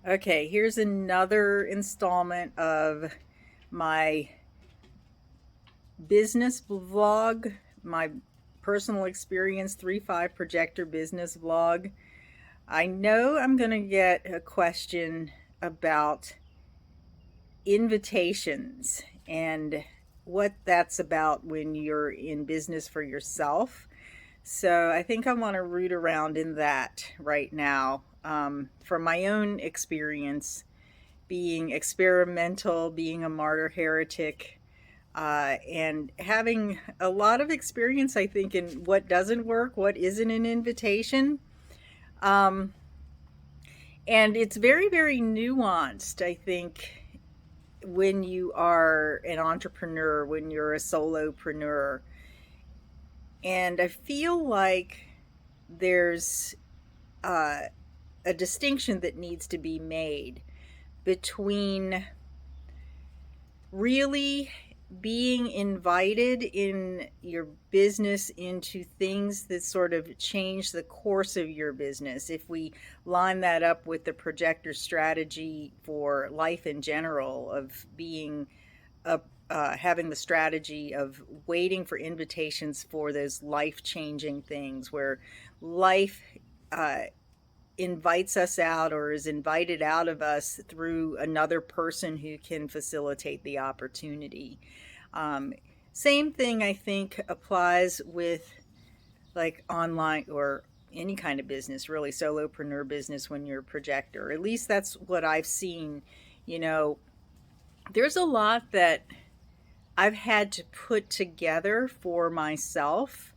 Okay, here's another installment of my business vlog, my personal experience 3-5 projector business vlog. I know I'm going to get a question about invitations and what that's about when you're in business for yourself. So I think I want to root around in that right now, from my own experience being experimental, being a martyr heretic, and having a lot of experience, I think, in what doesn't work, what isn't an invitation. Um, and it's very, very nuanced, I think, when you are an entrepreneur, when you're a solopreneur. And I feel like there's uh, a distinction that needs to be made between really being invited in your business into things that sort of change the course of your business. If we line that up with the projector strategy for life in general, of being a having the strategy of waiting for invitations for those life changing things where life uh, invites us out or is invited out of us through another person who can facilitate the opportunity. Um, Same thing I think applies with like online or any kind of business, really solopreneur business when you're a projector. At least that's what I've seen. You know, there's a lot that I've had to put together for myself,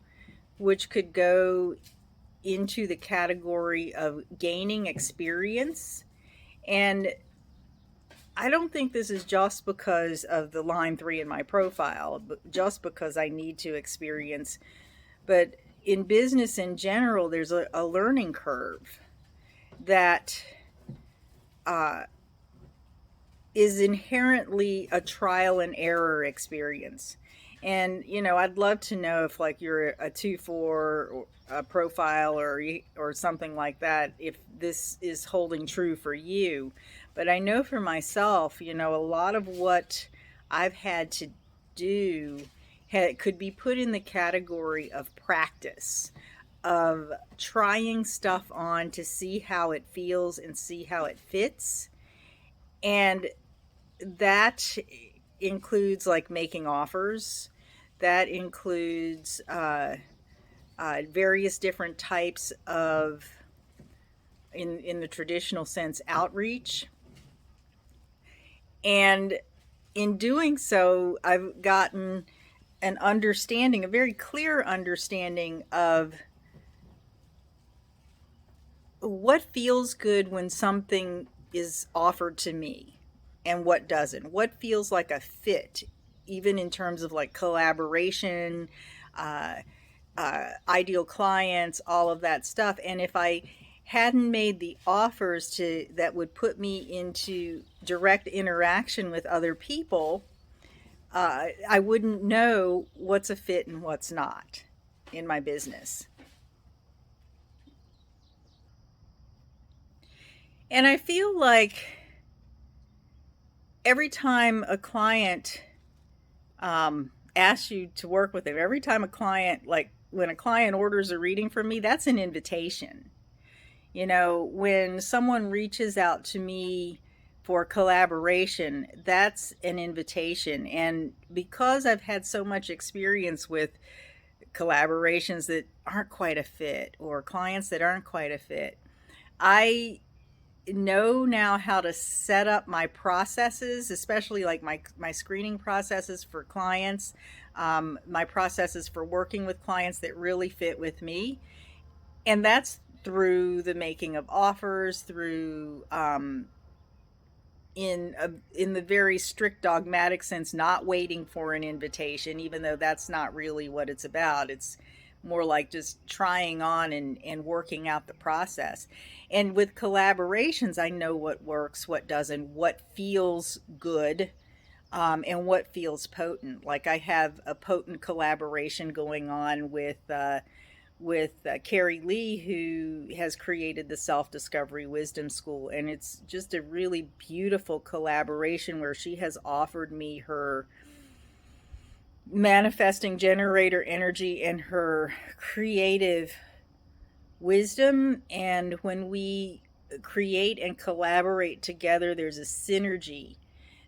which could go into the category of gaining experience. And I don't think this is just because of the line 3 in my profile, but just because I need to experience. But in business in general, there's a learning curve that uh, is inherently a trial and error experience. And I'd love to know if like you're a 2-4 a profile or something like that, if this is holding true for you. But I know for myself, a lot of what I've had to do could be put in the category of practice, of trying stuff on to see how it feels and see how it fits. And that includes like making offers. That includes various different types of, in the traditional sense, outreach. And in doing so, I've gotten an understanding, a very clear understanding of what feels good when something is offered to me and what doesn't. What feels like a fit, even in terms of like collaboration, uh, ideal clients, all of that stuff. And if I hadn't made the offers to that would put me into direct interaction with other people, I wouldn't know what's a fit and what's not in my business. And I feel like every time a client asks you to work with them, every time a client, like when a client orders a reading from me, that's an invitation. When someone reaches out to me for collaboration, that's an invitation. And because I've had so much experience with collaborations that aren't quite a fit or clients that aren't quite a fit, I know now how to set up my processes, especially like my screening processes for clients, my processes for working with clients that really fit with me. And that's through the making of offers, through in the very strict dogmatic sense, not waiting for an invitation, even though that's not really what it's about. It's more like just trying on and working out the process. And with collaborations, I know what works, what doesn't, what feels good, and what feels potent. Like I have a potent collaboration going on with Carrie Lee, who has created the Self-Discovery Wisdom School. And it's just a really beautiful collaboration where she has offered me her manifesting generator energy and her creative wisdom. And when we create and collaborate together, there's a synergy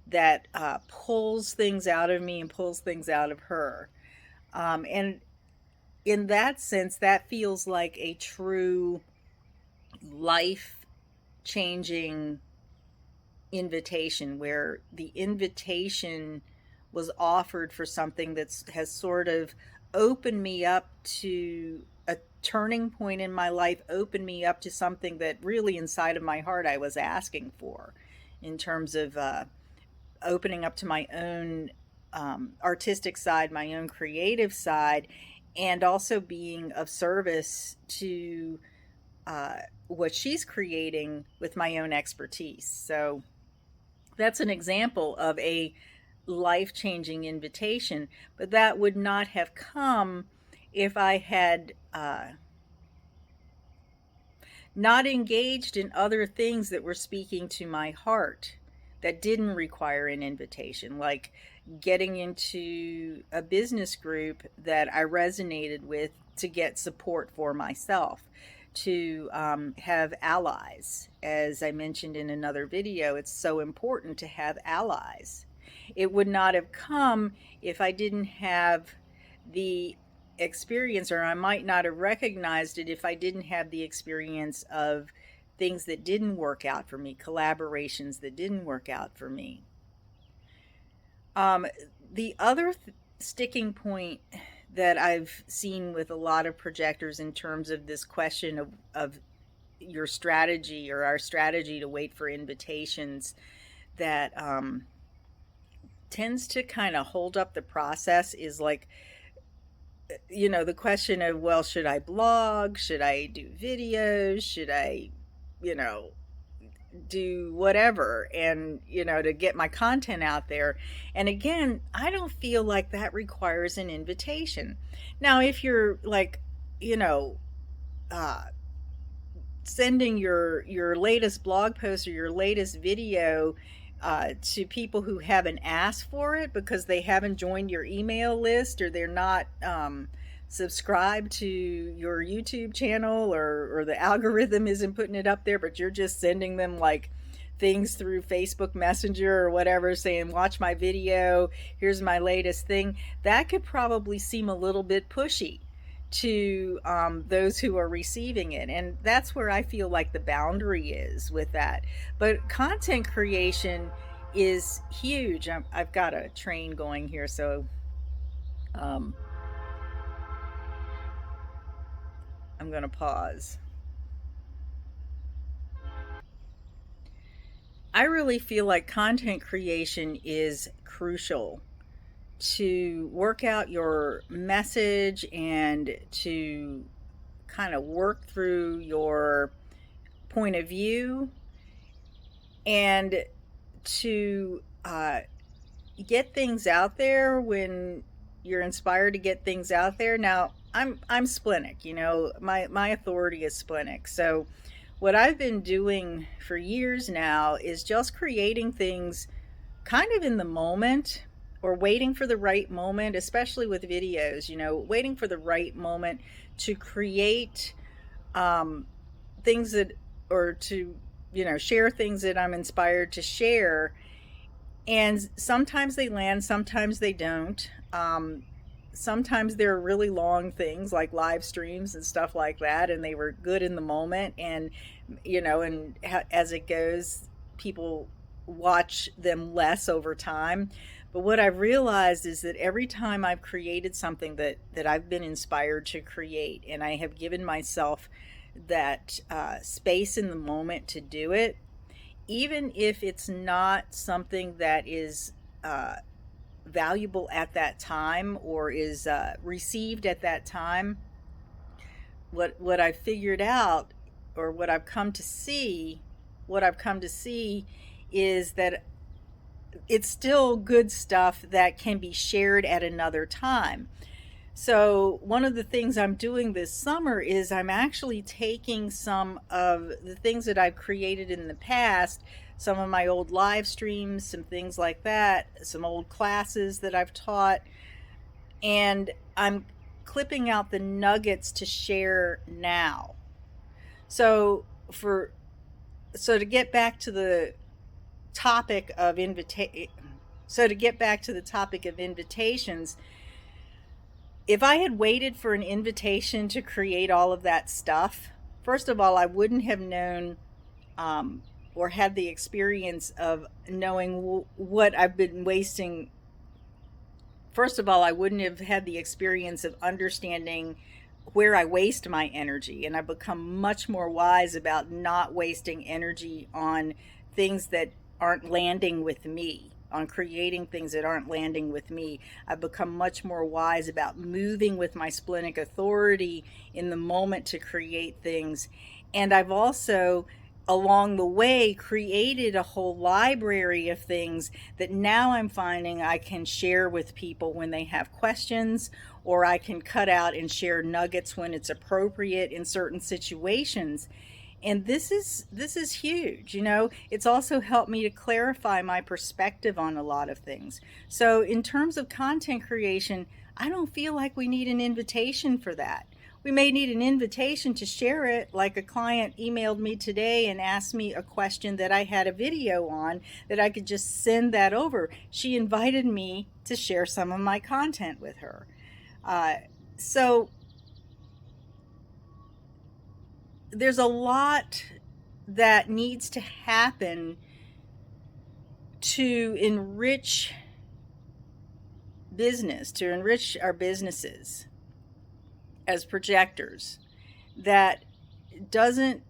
that pulls things out of me and pulls things out of her. And in that sense, that feels like a true life changing invitation, where the invitation was offered for something that has sort of opened me up to a turning point in my life, opened me up to something that really inside of my heart I was asking for, in terms of opening up to my own artistic side, my own creative side, and also being of service to what she's creating with my own expertise. So that's an example of a life-changing invitation, but that would not have come if I had not engaged in other things that were speaking to my heart that didn't require an invitation, like getting into a business group that I resonated with to get support for myself, to have allies. As I mentioned in another video, it's so important to have allies. It would not have come if I didn't have the experience, or I might not have recognized it if I didn't have the experience of things that didn't work out for me, collaborations that didn't work out for me. The other sticking point that I've seen with a lot of projectors in terms of this question of your strategy, or our strategy to wait for invitations, that tends to kind of hold up the process, is like, the question of, well, should I blog? Should I do videos? Should I, do whatever, and to get my content out there? And again, I don't feel like that requires an invitation. Now, if you're like, sending your latest blog post or your latest video to people who haven't asked for it because they haven't joined your email list, or they're not subscribed to your YouTube channel, or the algorithm isn't putting it up there, but you're just sending them like things through Facebook Messenger or whatever, saying, watch my video, here's my latest thing, that could probably seem a little bit pushy to those who are receiving it. And that's where I feel like the boundary is with that. But content creation is huge. I've got a train going here, so I'm going to pause. I really feel like content creation is crucial to work out your message and to kind of work through your point of view, and to get things out there when you're inspired to get things out there. Now, I'm splenic, my authority is splenic. So what I've been doing for years now is just creating things kind of in the moment, or waiting for the right moment, especially with videos, waiting for the right moment to create things that, or to, share things that I'm inspired to share. And sometimes they land, sometimes they don't. Sometimes they're really long things like live streams and stuff like that, and they were good in the moment. And, and as it goes, people watch them less over time. But what I've realized is that every time I've created something that I've been inspired to create, and I have given myself that space in the moment to do it, even if it's not something that is valuable at that time, or is received at that time, what I've figured out, or what I've come to see is that it's still good stuff that can be shared at another time. So, one of the things I'm doing this summer is I'm actually taking some of the things that I've created in the past, some of my old live streams, some things like that, some old classes that I've taught, and I'm clipping out the nuggets to share now. So, for so to get back to the topic of invitations, if I had waited for an invitation to create all of that stuff, first of all, I wouldn't have known, um, or had the experience of knowing what I've been wasting. First of all, I wouldn't have had the experience of understanding where I waste my energy. And I've become much more wise about not wasting energy on things that aren't landing with me, on creating things that aren't landing with me. I've become much more wise about moving with my splenic authority in the moment to create things. And I've also, along the way, created a whole library of things that now I'm finding I can share with people when they have questions, or I can cut out and share nuggets when it's appropriate in certain situations. And this is huge. It's also helped me to clarify my perspective on a lot of things. So in terms of content creation, I don't feel like we need an invitation for that. We may need an invitation to share it, like a client emailed me today and asked me a question that I had a video on, that I could just send that over. She invited me to share some of my content with her. So there's a lot that needs to happen to enrich our businesses as projectors, that doesn't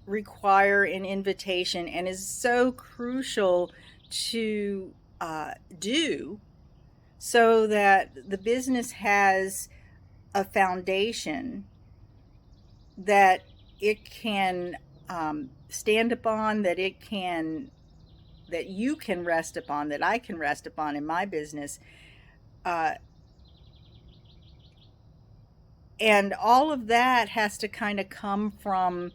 require an invitation and is so crucial to do, so that the business has a foundation that it can stand upon, that you can rest upon, that I can rest upon in my business. And all of that has to kind of come from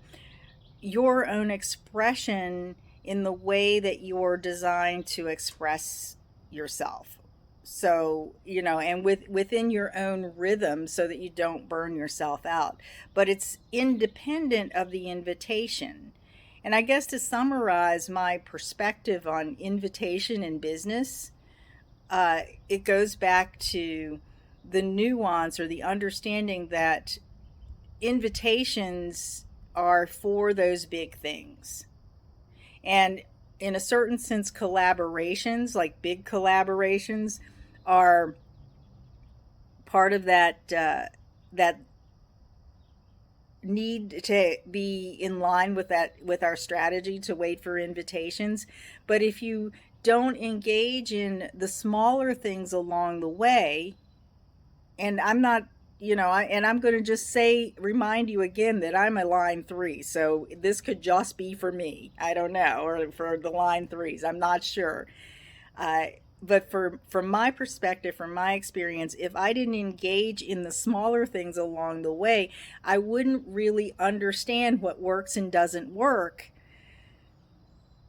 your own expression in the way that you're designed to express yourself. So, and within your own rhythm, so that you don't burn yourself out. But it's independent of the invitation. And I guess, to summarize my perspective on invitation in business, it goes back to the nuance, or the understanding that invitations are for those big things. And in a certain sense, collaborations, like big collaborations, are part of that need to be in line with our strategy to wait for invitations. But if you don't engage in the smaller things along the way, and I'm not, and I'm going to just remind you again that I'm a line 3, so this could just be for me. I don't know, or for the line 3s. I'm not sure. But from my perspective, from my experience, if I didn't engage in the smaller things along the way, I wouldn't really understand what works and doesn't work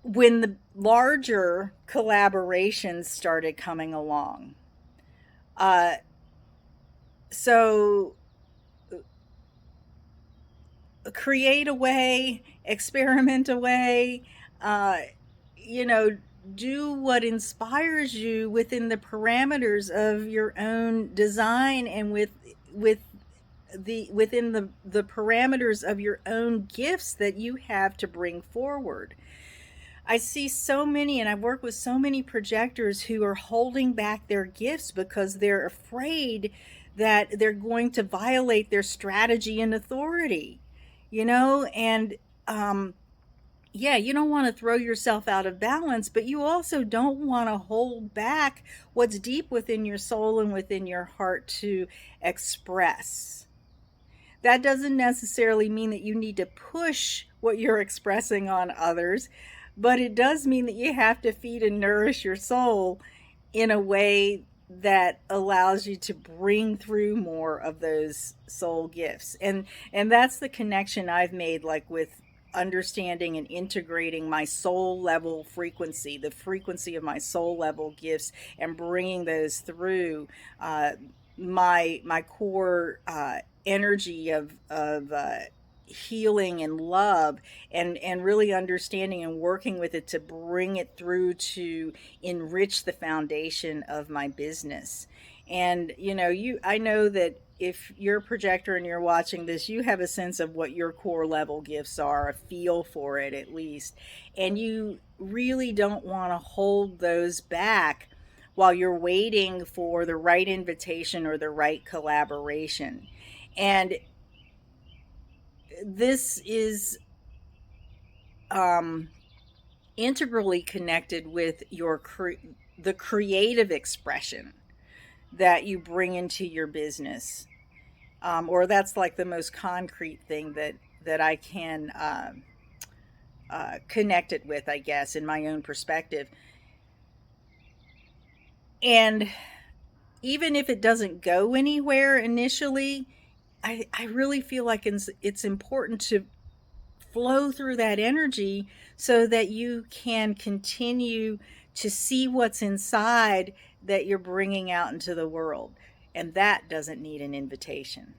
when the larger collaborations started coming along. So create away, experiment away, do what inspires you within the parameters of your own design, and within the parameters of your own gifts that you have to bring forward. I see so many, and I've worked with so many projectors who are holding back their gifts because they're afraid that they're going to violate their strategy and authority, and yeah, you don't want to throw yourself out of balance, but you also don't want to hold back what's deep within your soul and within your heart to express. That doesn't necessarily mean that you need to push what you're expressing on others, but it does mean that you have to feed and nourish your soul in a way that allows you to bring through more of those soul gifts. And that's the connection I've made, like with understanding and integrating my soul level frequency, the frequency of my soul level gifts, and bringing those through uh, my core energy of healing and love, and really understanding and working with it to bring it through to enrich the foundation of my business. And I know that if you're a projector and you're watching this, you have a sense of what your core level gifts are, a feel for it at least. And you really don't want to hold those back while you're waiting for the right invitation or the right collaboration. And this is um, integrally connected with the creative expression that you bring into your business. Or that's like the most concrete thing that I can connect it with, I guess, in my own perspective. And even if it doesn't go anywhere initially, I really feel like it's important to flow through that energy so that you can continue to see what's inside that you're bringing out into the world. And that doesn't need an invitation.